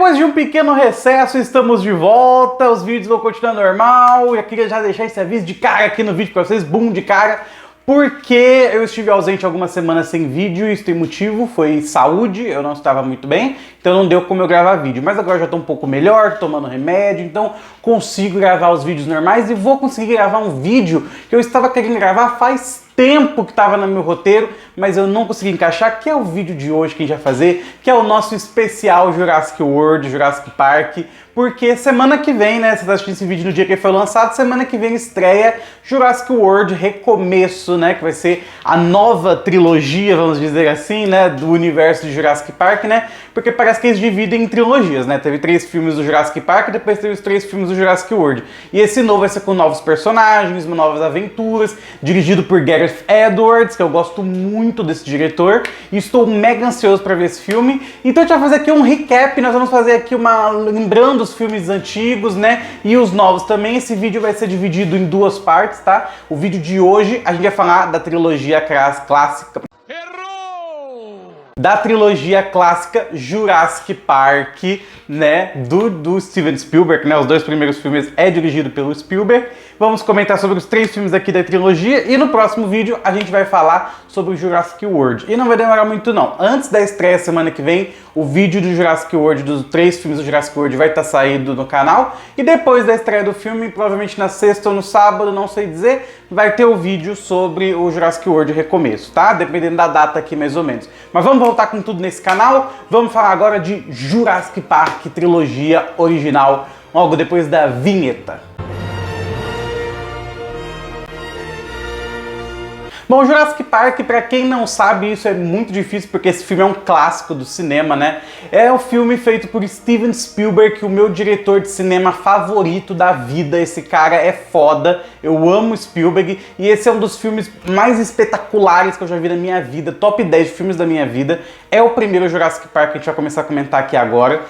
Depois de um pequeno recesso, estamos de volta, os vídeos vão continuar normal. Eu queria já deixar esse aviso de cara aqui no vídeo pra vocês, boom de cara, porque eu estive ausente algumas semanas sem vídeo, isso tem motivo, foi saúde, eu não estava muito bem, então não deu como eu gravar vídeo. Mas agora já estou um pouco melhor, tomando remédio, então consigo gravar os vídeos normais e vou conseguir gravar um vídeo que eu estava querendo gravar faz tempo que estava no meu roteiro, mas eu não consegui encaixar, que é o vídeo de hoje que a gente vai fazer, que é o nosso especial Jurassic World, Jurassic Park, porque semana que vem, né, você está assistindo esse vídeo no dia que ele foi lançado, semana que vem estreia Jurassic World Recomeço, né, que vai ser a nova trilogia, vamos dizer assim, né, do universo de Jurassic Park, né, porque parece que eles dividem em trilogias, né, teve 3 filmes do Jurassic Park, depois teve os 3 filmes do Jurassic World, e esse novo vai ser com novos personagens, novas aventuras, dirigido por Gareth Edwards, que eu gosto muito desse diretor, e estou mega ansioso para ver esse filme. Então a gente vai fazer aqui um recap, nós vamos fazer aqui lembrando os filmes antigos, né, e os novos também. Esse vídeo vai ser dividido em 2 partes, tá? O vídeo de hoje a gente vai falar da trilogia clássica. Da trilogia clássica Jurassic Park, né, do Steven Spielberg, né, os 2 primeiros filmes é dirigido pelo Spielberg. Vamos comentar sobre os 3 filmes aqui da trilogia e no próximo vídeo a gente vai falar sobre o Jurassic World. E não vai demorar muito não. Antes da estreia semana que vem, o vídeo do Jurassic World, dos 3 filmes do Jurassic World vai estar saído no canal. E depois da estreia do filme, provavelmente na sexta ou no sábado, não sei dizer, vai ter o vídeo sobre o Jurassic World Recomeço, tá? Dependendo da data aqui mais ou menos. Mas vamos voltar com tudo nesse canal. Vamos falar agora de Jurassic Park trilogia original, logo depois da vinheta. Bom, Jurassic Park, pra quem não sabe, isso é muito difícil porque esse filme é um clássico do cinema, né? É um filme feito por Steven Spielberg, o meu diretor de cinema favorito da vida. Esse cara é foda, eu amo Spielberg e esse é um dos filmes mais espetaculares que eu já vi na minha vida, top 10 filmes da minha vida. É o primeiro Jurassic Park que a gente vai começar a comentar aqui agora.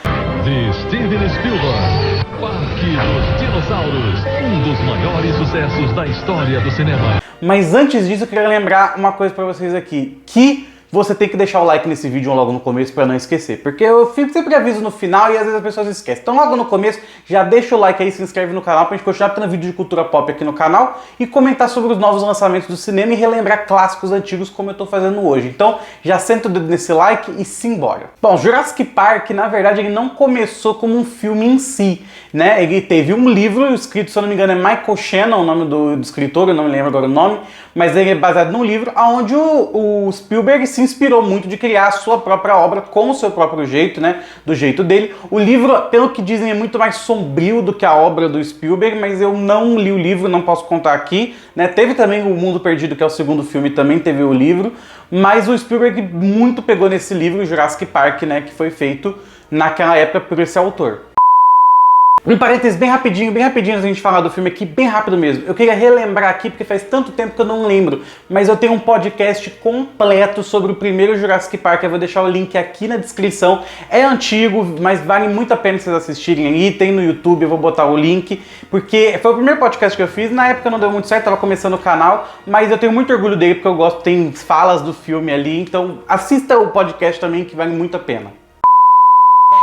De Steven Spielberg, Parque dos Dinossauros, um dos maiores sucessos da história do cinema. Mas antes disso, eu queria lembrar uma coisa pra vocês aqui, que você tem que deixar o like nesse vídeo logo no começo pra não esquecer, porque eu sempre aviso no final e às vezes as pessoas esquecem. Então logo no começo, já deixa o like aí, se inscreve no canal pra gente continuar tendo vídeo de cultura pop aqui no canal e comentar sobre os novos lançamentos do cinema e relembrar clássicos antigos como eu tô fazendo hoje. Então já senta o dedo nesse like e simbora. Bom, Jurassic Park, na verdade, ele não começou como um filme em si, né? Ele teve um livro escrito, se eu não me engano, é Michael Shannon, o nome do escritor, eu não me lembro agora o nome, mas ele é baseado num livro onde o Spielberg se inspirou muito de criar a sua própria obra com o seu próprio jeito, né? Do jeito dele. O livro, pelo que dizem, é muito mais sombrio do que a obra do Spielberg, mas eu não li o livro, não posso contar aqui, né? Teve também O Mundo Perdido, que é o segundo filme, também teve o livro, mas o Spielberg muito pegou nesse livro, Jurassic Park, né? Que foi feito naquela época por esse autor. Um parênteses bem rapidinho antes da gente falar do filme aqui, bem rápido mesmo. Eu queria relembrar aqui, porque faz tanto tempo que eu não lembro, mas eu tenho um podcast completo sobre o primeiro Jurassic Park, eu vou deixar o link aqui na descrição. É antigo, mas vale muito a pena vocês assistirem aí, tem no YouTube, eu vou botar o link, porque foi o primeiro podcast que eu fiz, na época não deu muito certo, tava começando o canal, mas eu tenho muito orgulho dele, porque eu gosto, tem falas do filme ali, então assista o podcast também, que vale muito a pena.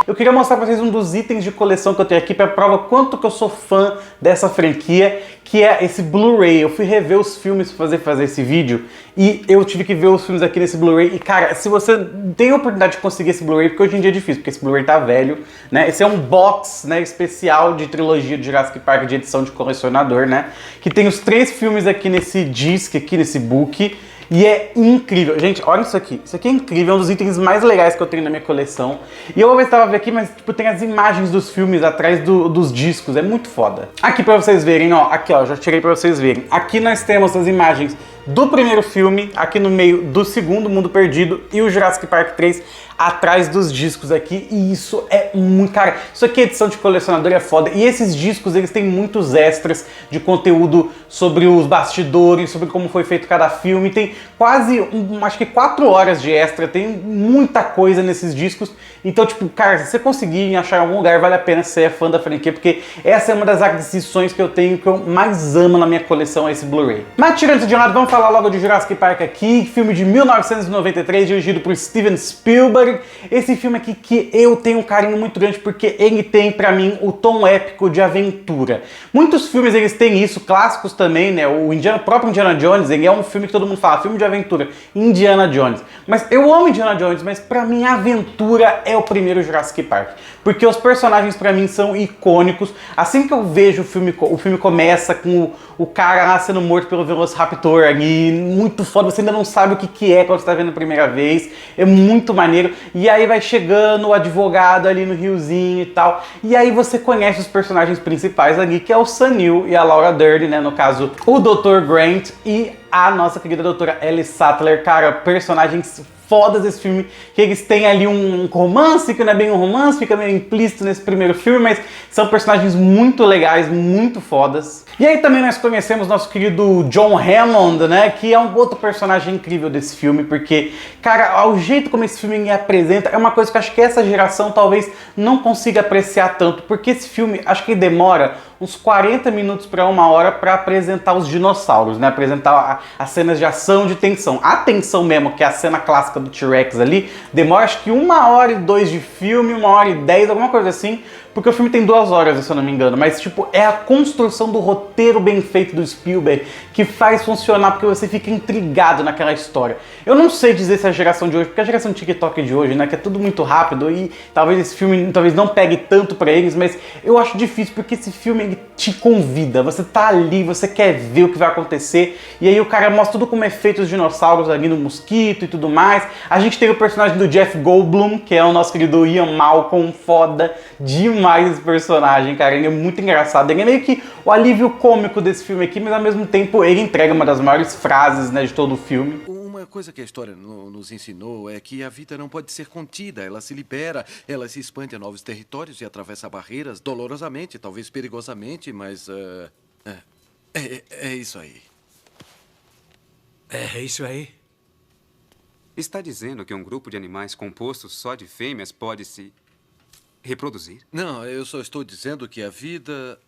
Eu queria mostrar pra vocês um dos itens de coleção que eu tenho aqui para prova quanto que eu sou fã dessa franquia, que é esse Blu-ray. Eu fui rever os filmes para fazer esse vídeo e eu tive que ver os filmes aqui nesse Blu-ray. E cara, se você tem a oportunidade de conseguir esse Blu-ray, porque hoje em dia é difícil, porque esse Blu-ray tá velho, né? Esse é um box, né, especial de trilogia de Jurassic Park de edição de colecionador, né? Que tem os 3 filmes aqui nesse disc, aqui nesse book. E é incrível. Gente, olha isso aqui. Isso aqui é incrível, é um dos itens mais legais que eu tenho na minha coleção. E eu estava vendo aqui, mas tipo, tem as imagens dos filmes atrás dos discos. É muito foda. Aqui pra vocês verem, ó. Aqui, ó. Já tirei pra vocês verem. Aqui nós temos as imagens do primeiro filme, aqui no meio do segundo, Mundo Perdido, e o Jurassic Park 3 atrás dos discos aqui, e isso é muito... Cara, isso aqui é edição de colecionador, é foda, e esses discos, eles têm muitos extras de conteúdo sobre os bastidores, sobre como foi feito cada filme, tem quase, acho que 4 horas de extra, tem muita coisa nesses discos, então, tipo, cara, se você conseguir achar em algum lugar, vale a pena se você é fã da franquia, porque essa é uma das aquisições que eu tenho, que eu mais amo na minha coleção, é esse Blu-ray. Mas tirando isso de um lado, vamos falar logo de Jurassic Park aqui, filme de 1993, dirigido por Steven Spielberg. Exterminador. Esse filme aqui que eu tenho um carinho muito grande porque ele tem pra mim o tom épico de aventura. Muitos filmes eles têm isso, clássicos também, né? O próprio Indiana Jones, ele é um filme que todo mundo fala, filme de aventura, Indiana Jones. Mas eu amo Indiana Jones, mas pra mim a aventura é o primeiro Jurassic Park. Porque os personagens pra mim são icônicos. Assim que eu vejo o filme começa com o cara lá sendo morto pelo Velociraptor ali, muito foda, você ainda não sabe o que é quando você tá vendo a primeira vez, é muito maneiro. E aí vai chegando o advogado ali no riozinho e tal, e aí você conhece os personagens principais ali, que é o Sam Neill e a Laura Dern, né, no caso o Dr. Grant e a nossa querida doutora Ellie Sattler, cara, personagens fodas desse filme, que eles têm ali um romance, que não é bem um romance, fica meio implícito nesse primeiro filme, mas são personagens muito legais, muito fodas. E aí também nós conhecemos nosso querido John Hammond, né, que é um outro personagem incrível desse filme, porque, cara, o jeito como esse filme me apresenta é uma coisa que eu acho que essa geração talvez não consiga apreciar tanto, porque esse filme, acho que demora uns 40 minutos para 1 hora para apresentar os dinossauros, né, apresentar as cenas de ação, de tensão. A tensão mesmo, que é a cena clássica do T-Rex ali, demora acho que 1h02 de filme, 1h10, alguma coisa assim, porque o filme tem 2 horas, se eu não me engano, mas tipo, é a construção do roteiro bem feito do Spielberg que faz funcionar, porque você fica intrigado naquela história. Eu não sei dizer se é a geração de hoje, porque a geração de TikTok de hoje, né, que é tudo muito rápido e talvez esse filme talvez não pegue tanto pra eles, mas eu acho difícil porque esse filme ele te convida, você tá ali, você quer ver o que vai acontecer, e aí o cara mostra tudo como é feito os dinossauros ali no mosquito e tudo mais. A gente tem o personagem do Jeff Goldblum, que é o nosso querido Ian Malcolm, foda demais esse personagem, cara, ele é muito engraçado, ele é meio que o alívio cômico desse filme aqui, mas ao mesmo tempo ele entrega uma das maiores frases, né, de todo o filme. Uma coisa que a história nos ensinou é que a vida não pode ser contida, ela se libera, ela se expande a novos territórios e atravessa barreiras dolorosamente, talvez perigosamente, mas é isso aí. É isso aí. Está dizendo que um grupo de animais composto só de fêmeas pode se reproduzir? Não, eu só estou dizendo que a vida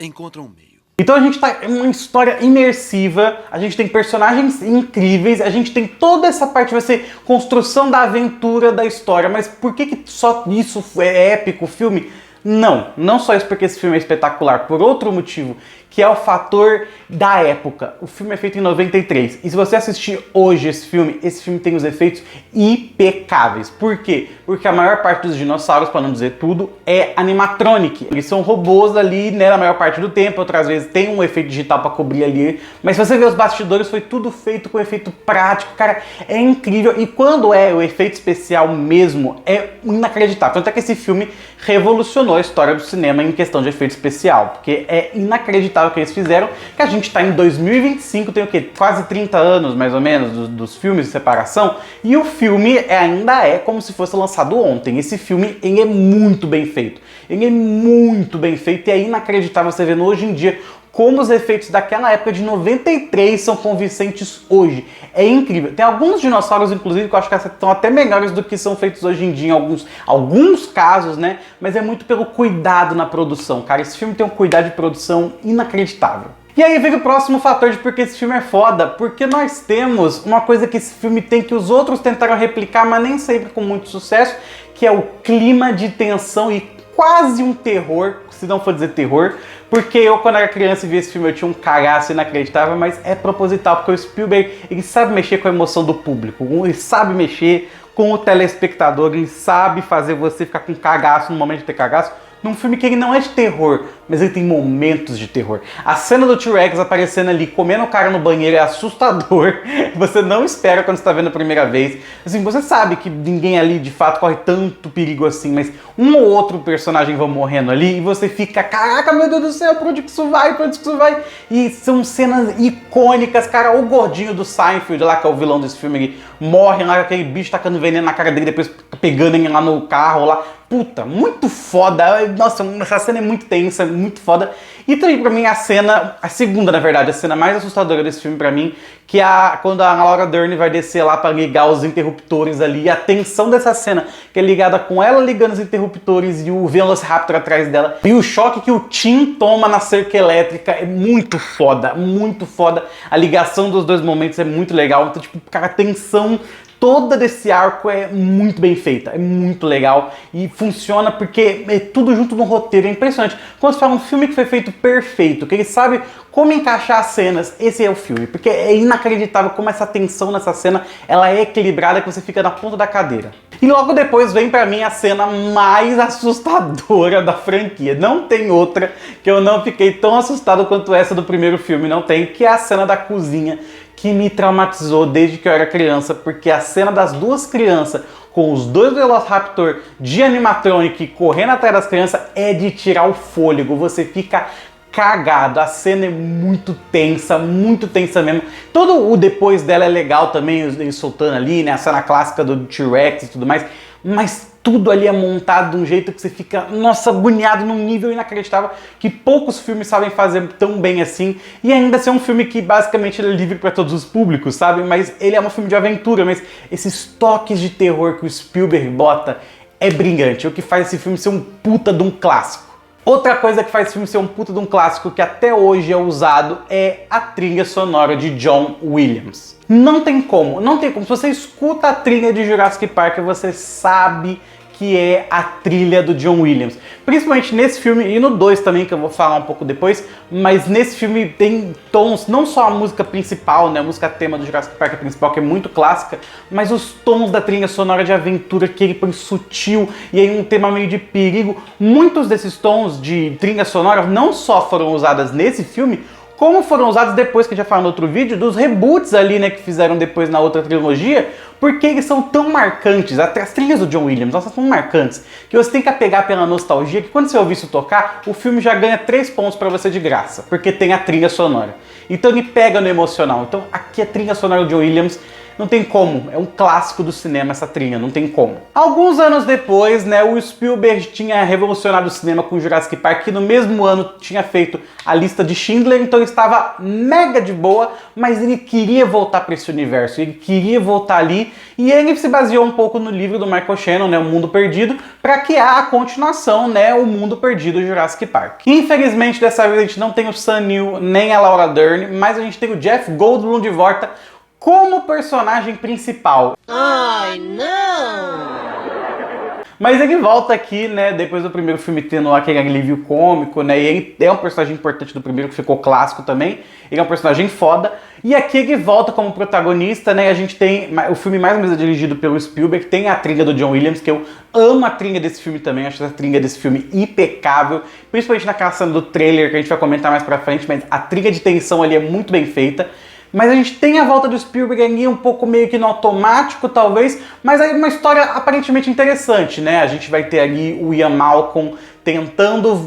encontra um meio. Então a gente tá em uma história imersiva, a gente tem personagens incríveis, a gente tem toda essa parte, vai ser construção da aventura da história, mas por que só isso é épico o filme? Não só isso porque esse filme é espetacular, por outro motivo, que é o fator da época. O filme é feito em 93, e se você assistir hoje esse filme tem os efeitos impecáveis. Por quê? Porque a maior parte dos dinossauros, para não dizer tudo, é animatronic. Eles são robôs ali, né, na maior parte do tempo, outras vezes tem um efeito digital para cobrir ali, mas se você ver os bastidores, foi tudo feito com efeito prático, cara, é incrível, e quando é o efeito especial mesmo, é inacreditável. Tanto é que esse filme revolucionou a história do cinema em questão de efeito especial, porque é inacreditável o que eles fizeram, que a gente tá em 2025, tem o quê? Quase 30 anos, mais ou menos, dos filmes de separação, e o filme ainda é como se fosse lançado ontem. Esse filme, ele é muito bem feito. Ele é muito bem feito e é inacreditável você vendo hoje em dia como os efeitos daquela época de 93 são convincentes hoje. É incrível. Tem alguns dinossauros, inclusive, que eu acho que estão até melhores do que são feitos hoje em dia em alguns casos, né? Mas é muito pelo cuidado na produção, cara. Esse filme tem um cuidado de produção inacreditável. E aí vem o próximo fator de porque esse filme é foda, porque nós temos uma coisa que esse filme tem que os outros tentaram replicar, mas nem sempre com muito sucesso, que é o clima de tensão e quase um terror, se não for dizer terror, porque eu, quando era criança e via esse filme, eu tinha um cagaço inacreditável, mas é proposital, porque o Spielberg, ele sabe mexer com a emoção do público, ele sabe mexer com o telespectador, ele sabe fazer você ficar com cagaço no momento de ter cagaço, num filme que ele não é de terror, mas ele tem momentos de terror. A cena do T-Rex aparecendo ali, comendo o cara no banheiro, é assustador. Você não espera quando você está vendo a primeira vez. Assim, você sabe que ninguém ali, de fato, corre tanto perigo assim, mas um ou outro personagem vão morrendo ali e você fica, caraca, meu Deus do céu, pra onde que isso vai? Pra onde que isso vai? E são cenas icônicas, cara. O gordinho do Seinfeld lá, que é o vilão desse filme, ele morre lá, aquele bicho tacando veneno na cara dele, depois pegando ele lá no carro lá. Puta, muito foda. Nossa, essa cena é muito tensa, muito foda. E também pra mim a segunda, na verdade, a cena mais assustadora desse filme pra mim, que é quando a Laura Dern vai descer lá pra ligar os interruptores ali, a tensão dessa cena, que é ligada com ela ligando os interruptores e o Velociraptor atrás dela, e o choque que o Tim toma na cerca elétrica é muito foda, muito foda. A ligação dos dois momentos é muito legal, então tipo, cara, a tensão toda desse arco é muito bem feita, é muito legal e funciona porque é tudo junto no roteiro, é impressionante. Quando você fala um filme que foi feito perfeito, que ele sabe como encaixar as cenas, esse é o filme, porque é inacreditável como essa tensão nessa cena, ela é equilibrada que você fica na ponta da cadeira. E logo depois vem pra mim a cena mais assustadora da franquia. Não tem outra que eu não fiquei tão assustado quanto essa do primeiro filme, não tem, que é a cena da cozinha, que me traumatizou desde que eu era criança, porque a cena das duas crianças com os dois Velociraptor de animatronic correndo atrás das crianças é de tirar o fôlego, você fica cagado, a cena é muito tensa mesmo. Todo o depois dela é legal também, eles soltando ali, né, a cena clássica do T-Rex e tudo mais, mas tudo ali é montado de um jeito que você fica, nossa, agoniado num nível inacreditável que poucos filmes sabem fazer tão bem assim, e ainda ser um filme que basicamente ele é livre para todos os públicos, sabe? Mas ele é um filme de aventura, mas esses toques de terror que o Spielberg bota é brilhante, é o que faz esse filme ser um puta de um clássico. Outra coisa que faz esse filme ser um puta de um clássico que até hoje é usado é a trilha sonora de John Williams. Não tem como. Se você escuta a trilha de Jurassic Park, você sabe que é a trilha do John Williams. Principalmente nesse filme e no 2 também, que eu vou falar um pouco depois, mas nesse filme tem tons, não só a música principal, né, a música tema do Jurassic Park principal, que é muito clássica, mas os tons da trilha sonora de aventura que ele põe sutil e aí um tema meio de perigo. Muitos desses tons de trilha sonora não só foram usados nesse filme, como foram usados depois, que a gente já falou no outro vídeo, dos reboots ali, né, que fizeram depois na outra trilogia, porque eles são tão marcantes, até as trilhas do John Williams, elas são tão marcantes, que você tem que apegar pela nostalgia, que quando você ouvir isso tocar, o filme já ganha 3 pontos pra você de graça, porque tem a trilha sonora. Então ele pega no emocional. Então aqui a trilha sonora do John Williams, não tem como, é um clássico do cinema essa trilha, não tem como. Alguns anos depois, né, o Spielberg tinha revolucionado o cinema com Jurassic Park, que no mesmo ano tinha feito a lista de Schindler, então ele estava mega de boa, mas ele queria voltar para esse universo, ele queria voltar ali, e ele se baseou um pouco no livro do Michael Shannon, né, O Mundo Perdido, para criar a continuação, né, O Mundo Perdido de Jurassic Park. Infelizmente, dessa vez a gente não tem o Sam Neill nem a Laura Dern, mas a gente tem o Jeff Goldblum de volta como personagem principal. Ai, não! Mas ele volta aqui, né, depois do primeiro filme tendo aquele alívio cômico, né, e ele é um personagem importante do primeiro, que ficou clássico também, ele é um personagem foda, e aqui ele volta como protagonista, né, a gente tem o filme mais ou menos dirigido pelo Spielberg, tem a trilha do John Williams, que eu amo a trilha desse filme também, acho essa trilha desse filme impecável, principalmente naquela cena do trailer, que a gente vai comentar mais pra frente, mas a trilha de tensão ali é muito bem feita. Mas a gente tem a volta do Spielberg ali um pouco meio que no automático, talvez, mas aí uma história aparentemente interessante, né? A gente vai ter ali o Ian Malcolm tentando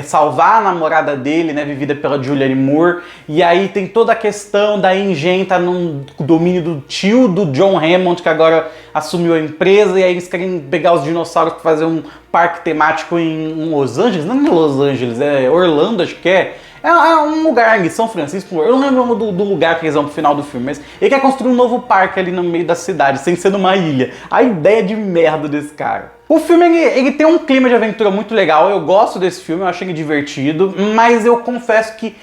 salvar a namorada dele, né, vivida pela Julianne Moore, e aí tem toda a questão da InGen tá no domínio do tio do John Hammond, que agora assumiu a empresa, e aí eles querem pegar os dinossauros para fazer um parque temático em Los Angeles, não é Los Angeles, é Orlando, acho que é. É um lugar em São Francisco, eu não lembro do lugar que eles vão pro final do filme, mas ele quer construir um novo parque ali no meio da cidade, sem ser numa ilha. A ideia de merda desse cara. O filme, ele tem um clima de aventura muito legal, eu gosto desse filme, eu achei ele divertido, mas eu confesso que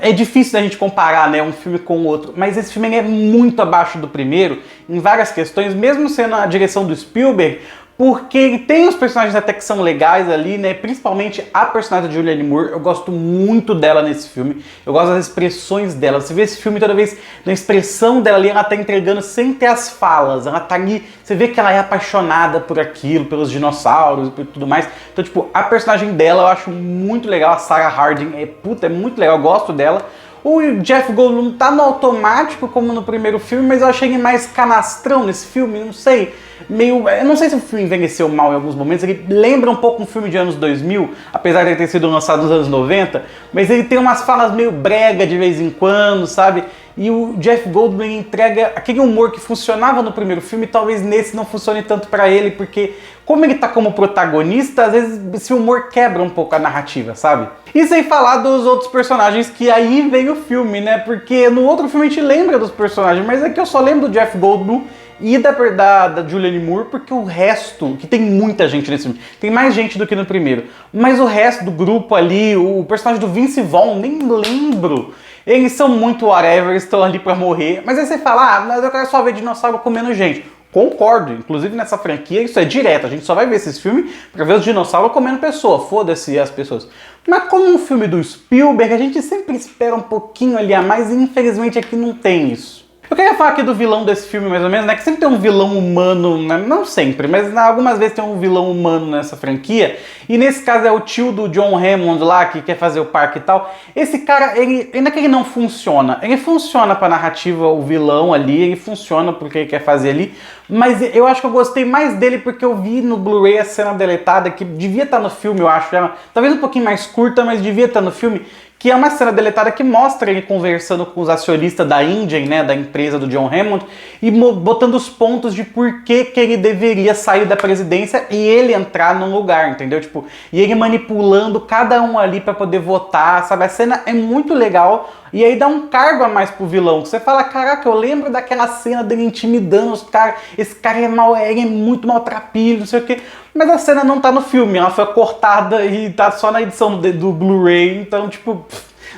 é difícil da gente comparar, né, um filme com o outro, mas esse filme é muito abaixo do primeiro, em várias questões, mesmo sendo a direção do Spielberg, porque ele tem os personagens até que são legais ali, né? Principalmente a personagem da Julianne Moore, eu gosto muito dela nesse filme, eu gosto das expressões dela. Você vê esse filme toda vez, na expressão dela ali, ela tá entregando sem ter as falas, ela tá ali, você vê que ela é apaixonada por aquilo, pelos dinossauros e tudo mais. Então, tipo, a personagem dela eu acho muito legal, a Sarah Harding, é muito legal, eu gosto dela. O Jeff Goldblum tá no automático, como no primeiro filme, mas eu achei ele mais canastrão nesse filme, não sei. Eu não sei se o filme envelheceu mal em alguns momentos, ele lembra um pouco um filme de anos 2000, apesar de ele ter sido lançado nos anos 90, mas ele tem umas falas meio brega de vez em quando, sabe? E o Jeff Goldblum entrega aquele humor que funcionava no primeiro filme, talvez nesse não funcione tanto pra ele, porque como ele tá como protagonista, às vezes esse humor quebra um pouco a narrativa, sabe? E sem falar dos outros personagens, que aí vem o filme, né? Porque no outro filme a gente lembra dos personagens, mas aqui eu só lembro do Jeff Goldblum e da Julianne Moore, porque o resto, que tem muita gente nesse filme, tem mais gente do que no primeiro, mas o resto do grupo ali, o personagem do Vince Vaughn, nem lembro. Eles são muito whatever, eles estão ali pra morrer. Mas aí você fala, ah, mas eu quero só ver dinossauro comendo gente. Concordo, inclusive nessa franquia isso é direto, a gente só vai ver esses filmes pra ver os dinossauros comendo pessoa, foda-se as pessoas. Mas como um filme do Spielberg, a gente sempre espera um pouquinho ali a mais e infelizmente aqui não tem isso. Eu queria falar aqui do vilão desse filme, mais ou menos, né? Que sempre tem um vilão humano, né? Não sempre, mas algumas vezes tem um vilão humano nessa franquia. E nesse caso é o tio do John Hammond lá, que quer fazer o parque e tal. Esse cara, ainda que ele não funciona, ele funciona pra narrativa, o vilão ali, ele funciona porque ele quer fazer ali. Mas eu acho que eu gostei mais dele porque eu vi no Blu-ray a cena deletada, que devia estar no filme, eu acho. Talvez um pouquinho mais curta, mas devia estar no filme. Que é uma cena deletada que mostra ele conversando com os acionistas da Ingen, né, da empresa do John Hammond, e botando os pontos de por que ele deveria sair da presidência e ele entrar no lugar, entendeu? Tipo, e ele manipulando cada um ali pra poder votar, sabe? A cena é muito legal e aí dá um cargo a mais pro vilão. Você fala, caraca, eu lembro daquela cena dele intimidando os caras, esse cara ele é muito maltrapilho, não sei o quê. Mas a cena não tá no filme, ela foi cortada e tá só na edição do Blu-ray, então, tipo,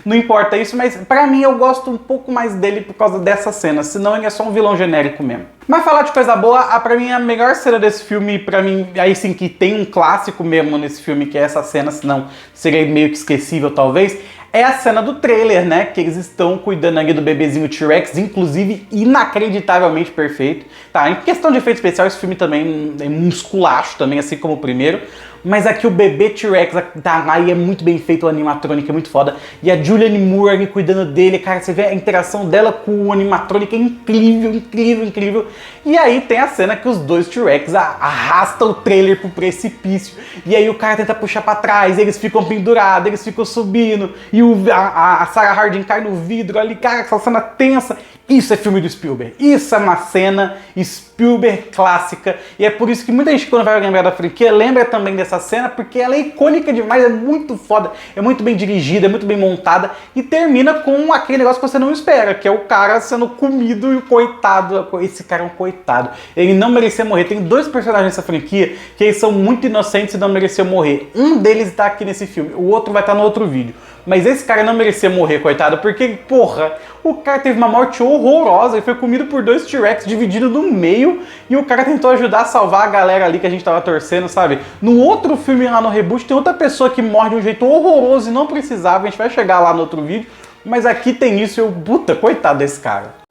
não importa isso, mas pra mim eu gosto um pouco mais dele por causa dessa cena, senão ele é só um vilão genérico mesmo. Mas falar de coisa boa, pra mim a melhor cena desse filme, pra mim, aí sim que tem um clássico mesmo nesse filme, que é essa cena, senão seria meio que esquecível talvez, é a cena do trailer, né? Que eles estão cuidando ali do bebezinho T-Rex, inclusive inacreditavelmente perfeito. Tá, em questão de efeito especial, esse filme também é musculacho, também, assim como o primeiro. Mas aqui o bebê T-Rex tá lá e é muito bem feito, o animatrônico é muito foda. E a Julianne Moore ali cuidando dele, cara, você vê a interação dela com o animatrônico, é incrível, incrível, incrível. E aí tem a cena que os dois T-Rex arrastam o trailer pro precipício. E aí o cara tenta puxar pra trás, eles ficam pendurados, eles ficam subindo. E a Sarah Harding cai no vidro ali, cara, essa cena tensa. Isso é filme do Spielberg. Isso é uma cena Spielberg clássica. E é por isso que muita gente, quando vai lembrar da franquia, lembra também dessa cena, porque ela é icônica demais, é muito foda, é muito bem dirigida, é muito bem montada, e termina com aquele negócio que você não espera, que é o cara sendo comido e o coitado. Esse cara é um coitado. Ele não merecia morrer. Tem dois personagens nessa franquia que eles são muito inocentes e não mereciam morrer. Um deles está aqui nesse filme, o outro vai estar no outro vídeo. Mas esse cara não merecia morrer, coitado, porque, porra, o cara teve uma morte horrorosa e foi comido por dois T-Rex dividido no meio e o cara tentou ajudar a salvar a galera ali que a gente tava torcendo, sabe? No outro filme lá no reboot tem outra pessoa que morre de um jeito horroroso e não precisava, a gente vai chegar lá no outro vídeo, mas aqui tem isso e eu, puta, coitado desse cara.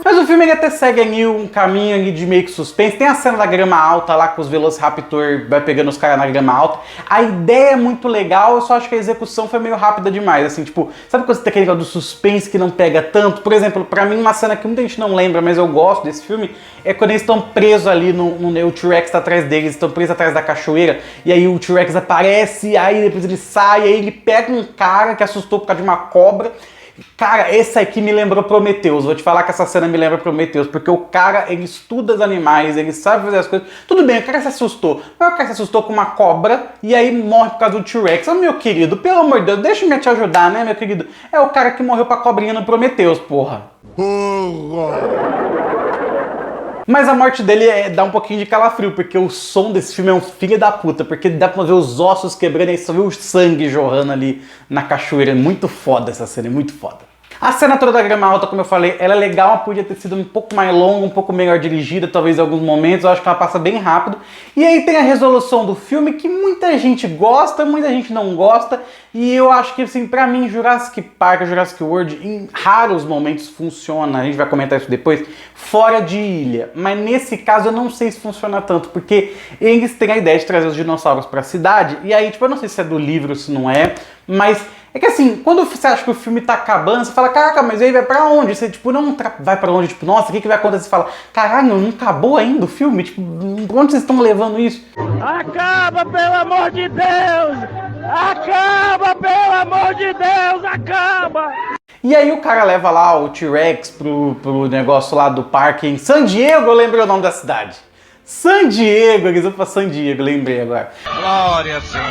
Mas o filme ele até segue ali um caminho ali de meio que suspense. Tem a cena da grama alta lá, com os Velociraptor vai pegando os caras na grama alta. A ideia é muito legal, eu só acho que a execução foi meio rápida demais. Assim, tipo, sabe quando você tem aquele negócio do suspense que não pega tanto? Por exemplo, pra mim uma cena que muita gente não lembra, mas eu gosto desse filme, é quando eles estão presos ali, o T-Rex tá atrás deles, estão presos atrás da cachoeira, e aí o T-Rex aparece, aí depois ele sai, aí ele pega um cara que assustou por causa de uma cobra. Cara, esse aqui me lembrou Prometheus. Vou te falar que essa cena me lembra Prometheus, porque o cara, ele estuda os animais, ele sabe fazer as coisas. Tudo bem, o cara se assustou, mas o cara se assustou com uma cobra e aí morre por causa do T-Rex. Ô, meu querido, pelo amor de Deus, deixa-me te ajudar, né, meu querido? É o cara que morreu pra cobrinha no Prometheus, porra. Mas a morte dele dá um pouquinho de calafrio, porque o som desse filme é um filho da puta, porque dá pra ver os ossos quebrando e só vê o sangue jorrando ali na cachoeira. É muito foda essa cena, é muito foda. A cena toda da grama alta, como eu falei, ela é legal, ela podia ter sido um pouco mais longa, um pouco melhor dirigida, talvez em alguns momentos, eu acho que ela passa bem rápido. E aí tem a resolução do filme, que muita gente gosta, muita gente não gosta, e eu acho que, assim, pra mim, Jurassic Park, Jurassic World, em raros momentos funciona, a gente vai comentar isso depois, fora de ilha. Mas nesse caso eu não sei se funciona tanto, porque eles têm a ideia de trazer os dinossauros pra cidade, e aí, tipo, eu não sei se é do livro ou se não é, mas é que assim, quando você acha que o filme tá acabando, você fala, caraca, mas aí vai pra onde? Você, tipo, não vai pra onde? Tipo, nossa, o que vai acontecer? Você fala, caralho, não acabou ainda o filme? Tipo, pra onde vocês estão levando isso? Acaba, pelo amor de Deus! Acaba, pelo amor de Deus! Acaba! E aí o cara leva lá o T-Rex pro negócio lá do parque em San Diego, eu lembrei o nome da cidade. San Diego, eles vão pra San Diego, lembrei agora. Glória, Senhor!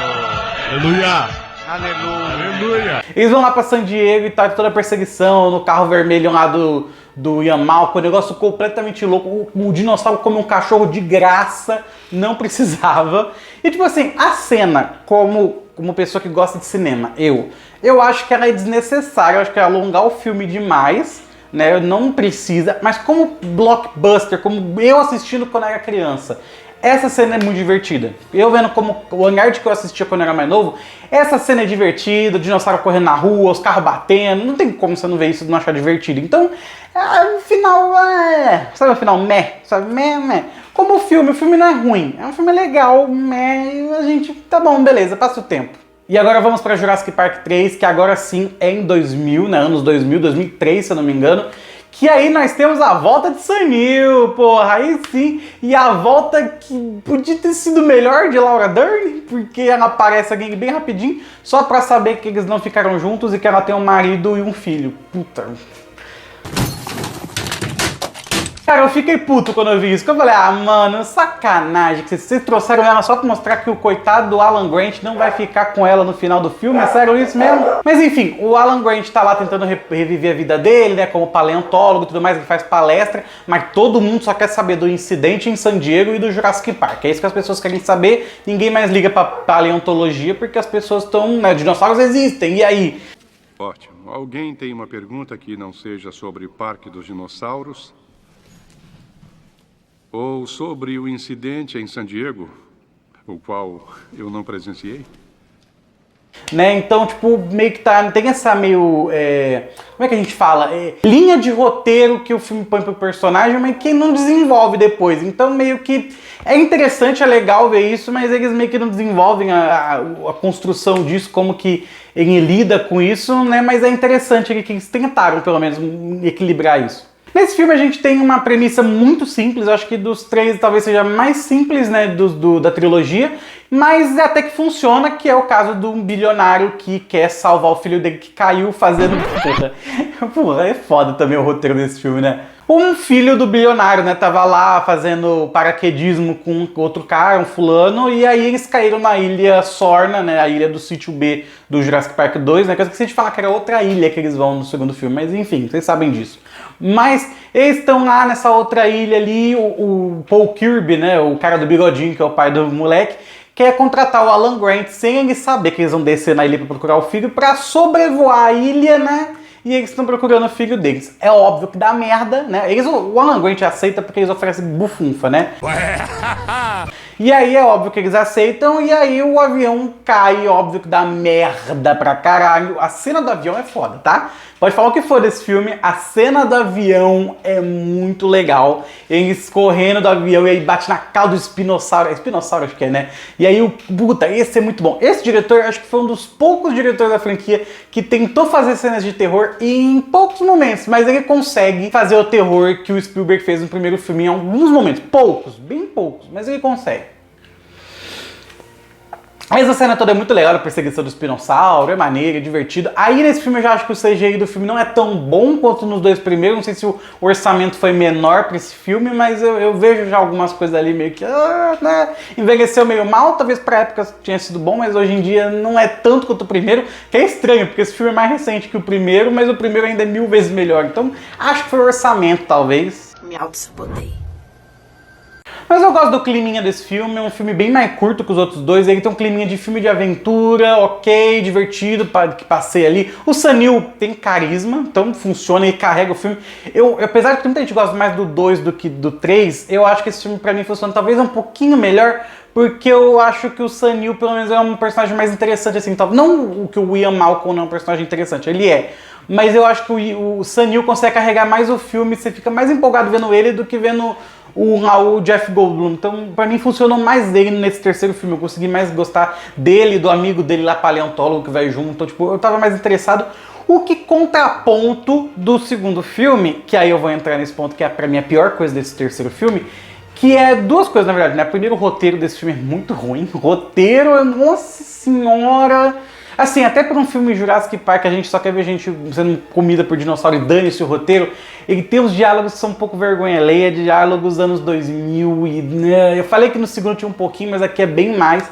Aleluia! Aleluia. Eles vão lá pra San Diego e tá toda a perseguição no carro vermelho lá do Ian Malcolm, o negócio completamente louco. O dinossauro come um cachorro de graça, não precisava. E tipo assim, a cena, como pessoa que gosta de cinema, eu acho que ela é desnecessária, eu acho que é alongar o filme demais, né? Não precisa, mas como blockbuster, como eu assistindo quando era criança, essa cena é muito divertida. Eu vendo como o hangar de que eu assistia quando eu era mais novo, essa cena é divertida, o dinossauro correndo na rua, os carros batendo, não tem como você não ver isso e não achar divertido. Então, o final sabe o final sabe, meh. Como o filme não é ruim, é um filme legal, e a gente, tá bom, beleza, passa o tempo. E agora vamos para Jurassic Park 3, que agora sim é em 2000, né, anos 2000, 2003, se eu não me engano. Que aí nós temos a volta de Sam Neill, porra, aí sim. E a volta que podia ter sido melhor de Laura Dern, porque ela aparece aqui bem rapidinho, só pra saber que eles não ficaram juntos e que ela tem um marido e um filho. Puta. Cara, eu fiquei puto quando eu vi isso, porque eu falei, mano, sacanagem, que vocês trouxeram ela só pra mostrar que o coitado do Alan Grant não vai ficar com ela no final do filme, é sério isso mesmo? Mas enfim, o Alan Grant tá lá tentando reviver a vida dele, né, como paleontólogo e tudo mais, ele faz palestra, mas todo mundo só quer saber do incidente em San Diego e do Jurassic Park, é isso que as pessoas querem saber, ninguém mais liga pra paleontologia porque as pessoas estão, né, dinossauros existem, e aí? Ótimo, alguém tem uma pergunta que não seja sobre o Parque dos Dinossauros? Ou sobre o incidente em San Diego, o qual eu não presenciei? Né, então, tipo, meio que tem essa meio, como é que a gente fala? Linha de roteiro que o filme põe pro personagem, mas que não desenvolve depois. Então, meio que é interessante, é legal ver isso, mas eles meio que não desenvolvem a construção disso, como que ele lida com isso, né? Mas é interessante que eles tentaram, pelo menos, equilibrar isso. Nesse filme a gente tem uma premissa muito simples, eu acho que dos três talvez seja mais simples, né, da trilogia, mas até que funciona, que é o caso de um bilionário que quer salvar o filho dele que caiu fazendo... Porra, é foda também o roteiro desse filme, né? Um filho do bilionário, né, tava lá fazendo paraquedismo com outro cara, um fulano, e aí eles caíram na ilha Sorna, né, a ilha do sítio B do Jurassic Park 2, né, que eu esqueci de falar que era outra ilha que eles vão no segundo filme, mas enfim, vocês sabem disso. Mas eles estão lá nessa outra ilha ali, o Paul Kirby, né, o cara do bigodinho, que é o pai do moleque, quer contratar o Alan Grant sem ele saber que eles vão descer na ilha para procurar o filho, para sobrevoar a ilha, né? E eles estão procurando o filho deles. É óbvio que dá merda, né? O Alan Grant aceita porque eles oferecem bufunfa, né? E aí é óbvio que eles aceitam e aí o avião cai, óbvio que dá merda pra caralho. A cena do avião é foda, tá? Pode falar o que for desse filme, a cena do avião é muito legal. Eles correndo do avião e aí bate na cara do espinossauro. É espinossauro, acho que é, né? E aí, puta, esse é muito bom. Esse diretor, acho que foi um dos poucos diretores da franquia que tentou fazer cenas de terror em poucos momentos, mas ele consegue fazer o terror que o Spielberg fez no primeiro filme em alguns momentos. Poucos, bem poucos, mas ele consegue. Essa cena toda é muito legal, a perseguição do espinossauro, é maneiro, é divertido. Aí nesse filme eu já acho que o CGI do filme não é tão bom quanto nos dois primeiros. Não sei se o orçamento foi menor pra esse filme, mas eu vejo já algumas coisas ali meio que... né? Envelheceu meio mal, talvez pra época tinha sido bom, mas hoje em dia não é tanto quanto o primeiro, que é estranho, porque esse filme é mais recente que o primeiro, mas o primeiro ainda é 1000 vezes melhor. Então acho que foi o orçamento, talvez. Me auto-sabotei. Mas eu gosto do climinha desse filme, é um filme bem mais curto que os outros dois, ele tem um climinha de filme de aventura, ok, divertido, que passei ali. O Sam Neill tem carisma, então funciona, ele carrega o filme. Apesar de que muita gente gosta mais do 2 do que do 3, eu acho que esse filme pra mim funciona talvez um pouquinho melhor, porque eu acho que o Sam Neill pelo menos é um personagem mais interessante, assim, não o que o Ian Malcolm não é um personagem interessante, ele é. Mas eu acho que o Sam Neill consegue carregar mais o filme, você fica mais empolgado vendo ele do que vendo o Jeff Goldblum. Então, pra mim, funcionou mais dele nesse terceiro filme. Eu consegui mais gostar dele, do amigo dele lá, paleontólogo, que vai junto. Então, tipo, eu tava mais interessado. O que contraponto do segundo filme, que aí eu vou entrar nesse ponto, que é pra mim a pior coisa desse terceiro filme, que é duas coisas, na verdade, né? Primeiro, o roteiro desse filme é muito ruim. O roteiro, nossa senhora... Assim, até por um filme Jurassic Park, a gente só quer ver gente sendo comida por dinossauro e dane-se o roteiro, ele tem uns diálogos que são um pouco vergonha alheia, diálogos anos 2000 e... né, eu falei que no segundo tinha um pouquinho, mas aqui é bem mais.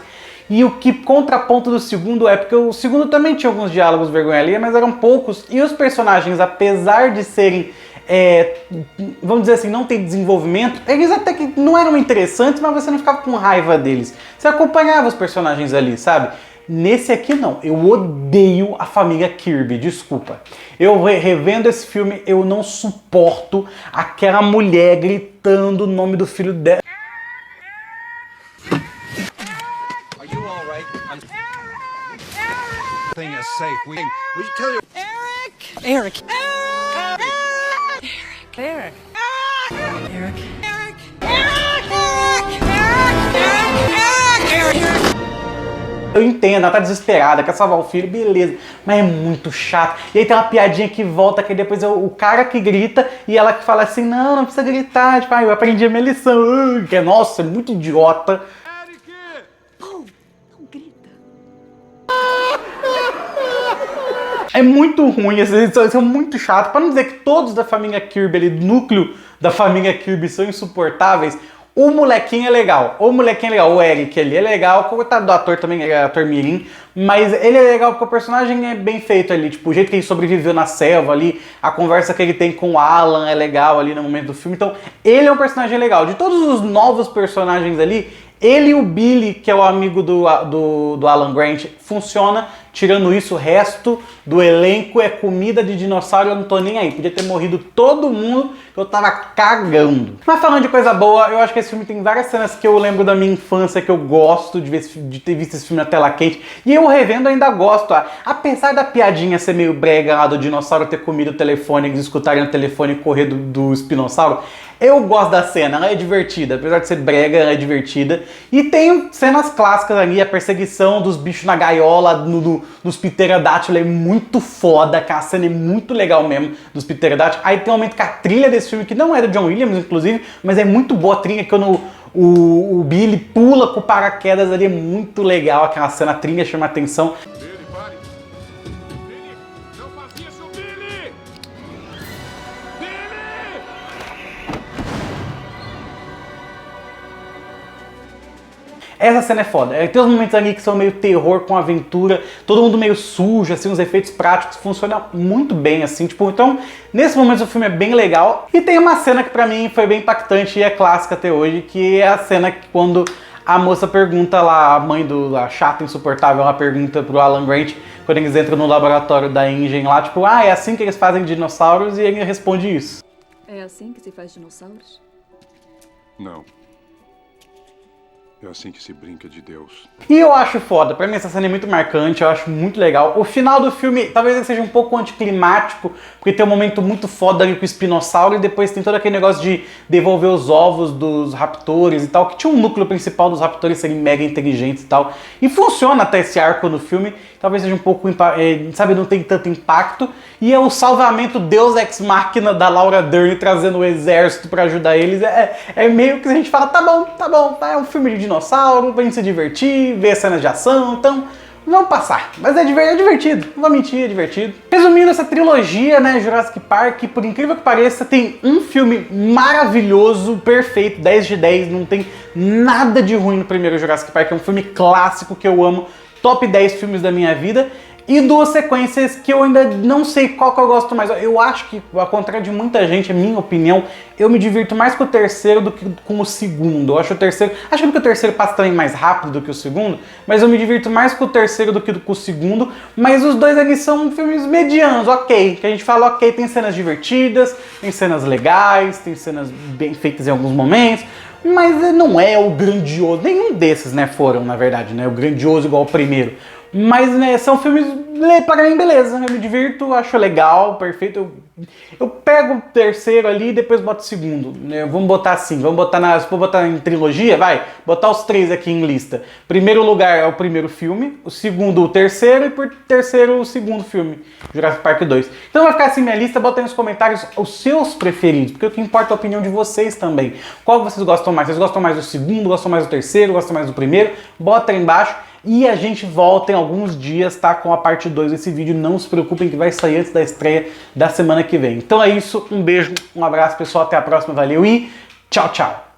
E o que contraponto do segundo é porque o segundo também tinha alguns diálogos vergonha alheia, mas eram poucos. E os personagens, apesar de serem, vamos dizer assim, não ter desenvolvimento, eles até que não eram interessantes, mas você não ficava com raiva deles. Você acompanhava os personagens ali, sabe? Nesse aqui não, eu odeio a família Kirby, desculpa. Eu revendo esse filme, eu não suporto aquela mulher gritando o nome do filho dela. Eric. Eu entendo, ela tá desesperada, quer salvar o filho, beleza, mas é muito chato. E aí tem uma piadinha que volta, que depois é o cara que grita e ela que fala assim, não precisa gritar, tipo, eu aprendi a minha lição, que é, nossa, é muito idiota. É muito ruim, esses edições são muito chatos. Pra não dizer que todos da família Kirby, ali, do núcleo da família Kirby são insuportáveis, o molequinho é legal. O Eric ali é legal, o coitado do ator também, é ator mirim, mas ele é legal porque o personagem é bem feito ali, tipo, o jeito que ele sobreviveu na selva ali, a conversa que ele tem com o Alan é legal ali no momento do filme, então ele é um personagem legal. De todos os novos personagens ali, ele e o Billy, que é o amigo do Alan Grant, funciona. Tirando isso, o resto do elenco é comida de dinossauro, eu não tô nem aí. Podia ter morrido todo mundo, que eu tava cagando. Mas falando de coisa boa, eu acho que esse filme tem várias cenas que eu lembro da minha infância, que eu gosto de ter visto esse filme na tela quente. E eu revendo ainda gosto. Apesar da piadinha ser meio brega lá do dinossauro ter comido o telefone, eles escutarem o telefone correr do espinossauro, eu gosto da cena, ela é divertida, apesar de ser brega, ela é divertida. E tem cenas clássicas ali, a perseguição dos bichos na gaiola, dos pterodátilos é muito foda, que a cena é muito legal mesmo, dos pterodátilos. Aí tem um momento que a trilha desse filme, que não é do John Williams, inclusive, mas é muito boa a trilha, que quando o Billy pula com o paraquedas ali, é muito legal aquela cena, a trilha chama a atenção. Essa cena é foda. Tem uns momentos ali que são meio terror com aventura, todo mundo meio sujo, assim, os efeitos práticos funcionam muito bem, assim, tipo, então, nesse momento o filme é bem legal. E tem uma cena que pra mim foi bem impactante e é clássica até hoje, que é a cena que quando a moça pergunta lá, a mãe a chata insuportável, ela pergunta pro Alan Grant, quando eles entram no laboratório da InGen lá, tipo, é assim que eles fazem dinossauros, e ele responde isso. É assim que se faz dinossauros? Não. É assim que se brinca de Deus. E eu acho foda, pra mim essa cena é muito marcante, eu acho muito legal. O final do filme talvez ele seja um pouco anticlimático, porque tem um momento muito foda ali com o espinossauro e depois tem todo aquele negócio de devolver os ovos dos raptores e tal, que tinha um núcleo principal dos raptores serem mega inteligentes e tal. E funciona até esse arco no filme, talvez seja um pouco, sabe, não tem tanto impacto. E é o salvamento Deus Ex Machina da Laura Dern trazendo o exército pra ajudar eles. É meio que a gente fala, tá bom, é um filme de dinossauro, pra gente se divertir, ver cenas de ação, então vamos passar. Mas é divertido, não vou mentir, é divertido. Resumindo essa trilogia, né, Jurassic Park, por incrível que pareça, tem um filme maravilhoso, perfeito, 10 de 10, não tem nada de ruim no primeiro Jurassic Park, é um filme clássico que eu amo, top 10 filmes da minha vida. E duas sequências que eu ainda não sei qual que eu gosto mais. Eu acho que, ao contrário de muita gente, é minha opinião, eu me divirto mais com o terceiro do que com o segundo. Eu acho o terceiro... Acho que porque o terceiro passa também mais rápido do que o segundo, mas eu me divirto mais com o terceiro do que com o segundo. Mas os dois ali são filmes medianos, ok. Que a gente fala, ok, tem cenas divertidas, tem cenas legais, tem cenas bem feitas em alguns momentos, mas não é o grandioso. Nenhum desses, né, foram, na verdade, né, o grandioso igual o primeiro. Mas, né, são filmes, para mim, beleza, eu me divirto, acho legal, perfeito. Eu pego o terceiro ali e depois boto o segundo. Vamos botar assim, se for botar em trilogia, vai, botar os três aqui em lista. Primeiro lugar é o primeiro filme, o segundo o terceiro e por terceiro o segundo filme, Jurassic Park 2. Então vai ficar assim minha lista, bota aí nos comentários os seus preferidos, porque o que importa é a opinião de vocês também. Qual vocês gostam mais? Vocês gostam mais do segundo, gostam mais do terceiro, gostam mais do primeiro? Bota aí embaixo. E a gente volta em alguns dias, tá? Com a parte 2 desse vídeo. Não se preocupem que vai sair antes da estreia da semana que vem. Então é isso, um beijo, um abraço pessoal, até a próxima, valeu e tchau, tchau!